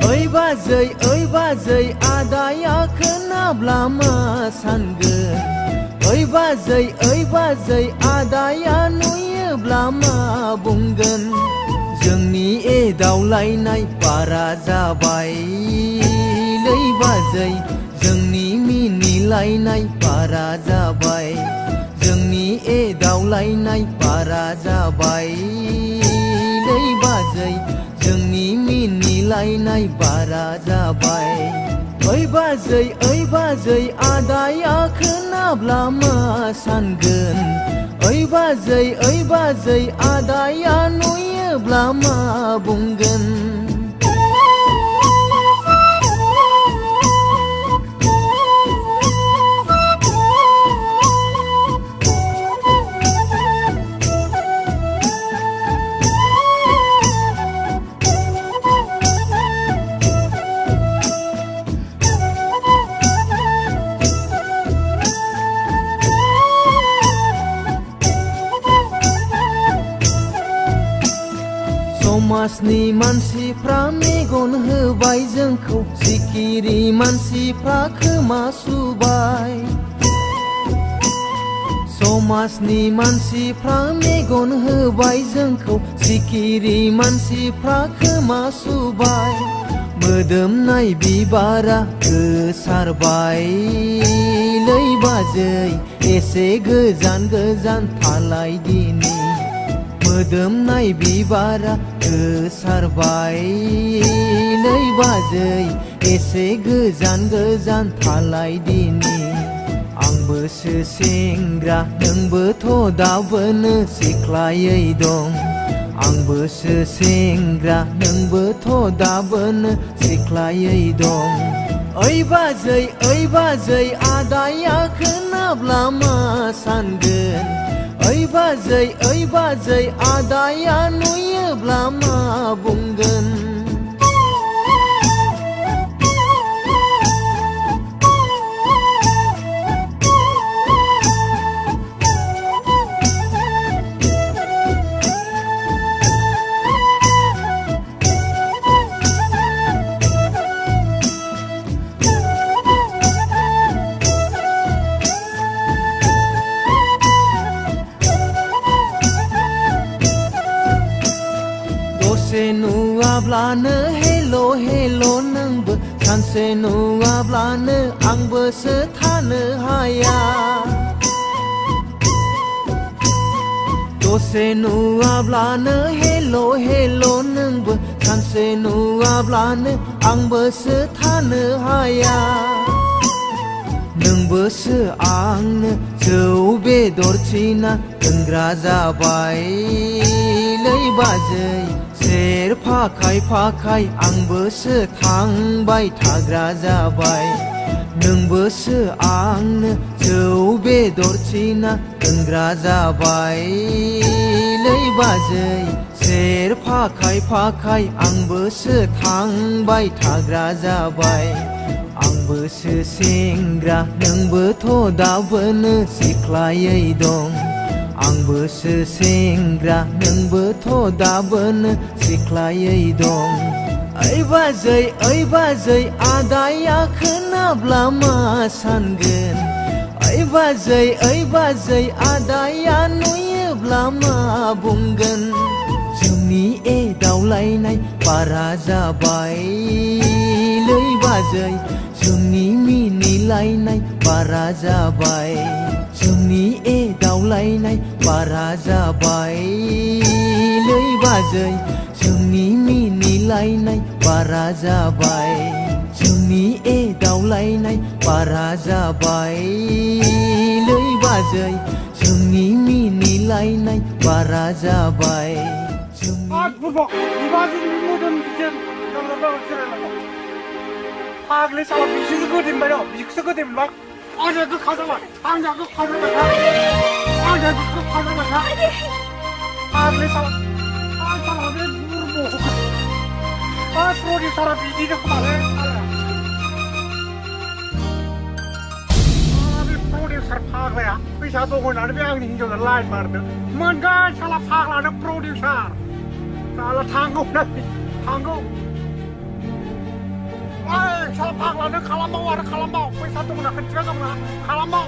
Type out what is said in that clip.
ओइ बाजै आदाया खोनाब्ला मा सानगोन ओइ बाजै आदाया नुयोब्ला मा बुंगोन जोंनि एदावलायनाय बारा जाबाय लै बाजै जोंनि मिनिलायनाय बारा जाबाय जोंनि एदावलायनाय बारा जाबाय लै बाजै जोंनि मिनिलायनाय बारा जाबाय ओइ बाजै आदाया खोनाब्ला मा सानगोन ओइ बाजै आदाया नुयोब्ला मा बुंगोन समाजनि मानसिफ्रा मेगन होबाय जोंखौ सिखिरि मानसिफ्रा खोमा सुबाय समाजनि मानसिफ्रा मेगन होबाय जोंखौ सिखिरि मानसिफ्रा खोमा सुबाय मोदोमनाय बिबारा गोसारबाय लै बाजै एसे गोजान थालाय दिनि मोदोमनाय बिबारा गोसारबाय लै बाजै एसे गोजान थालाय दिनि आंबोसो सेंग्रा नोंबोथ' दाबोनो सिख्लायै दं आंबोसो सेंग्रा नोंबोथ' दाबोनो सिख्लायै दं ओइ बाजै आदाया खोनाब्ला मा सानगोन ओइ बाजै आदाया नुयोब्ला मा बुंगोन नुवाब्लानो हेल' नोंबो सानसे नुवाब्लानो आंबोसो थानो हाया दसे नुवाब्लानो हेल' नोंबो सानसे नुवाब्लानो आंबोसो थानो हाया नोंबोसो आंनो जौ बेदरथिना दोनग्रा जाबाय लै बाजै सेर फाखाय आंबोसो थांबाय थाग्रा जाबाय नोंबोसो आंनो जौ बेदरथिना दोनग्रा जाबाय लै बाजै सेर फाखाय आंबोसो थांबाय थाग्रा जाबाय आंबोसो सेंग्रा नोंबोथ' दाबोनो सिख्लायै दं आंबोसो सेंग्रा नोंबोथ' दाबोनो सिख्लायै दं ओइ बाजै आदाया खोनाब्ला मा सानगोन ओइ बाजै आदाया नुयोब्ला मा बुंगोन जोंनि एदावलायनाय बारा जाबाय लै बाजै जोंनि मिनिलायनाय बारा जाबाय जोंनि एदावलायनाय बारा जाबाय लै बाजै जोंनि मिनिलायनाय बारा जाबाय जोंनि एदावलायनाय बारा जाबाय लै बाजै जोंनि मिनिलायनाय बारा जाबाय फाग्लि साला बिसिसो गोदैमोनबाय र' बिखौसो गोदैमोनबाय आंनिया गोखा जाबाय आंनिया गोखा जाबाय आंनिया गोखा जाबाय फाग्लि साला आं साला बे बुरबक प्रडिउसारा बिदिनो खोमालै बे प्रडिउसार फाग्लाया फैसा दं होननानै बे आंनि हिन्जावजों लाइन मारदों मोनगोन साला फाग्लानो प्रडिउसार साला थांगौ थांगौ साला फाग्ला नों खालामबाव आरो खालामबाव फैसा दंना खोथिया दंना खालामबाव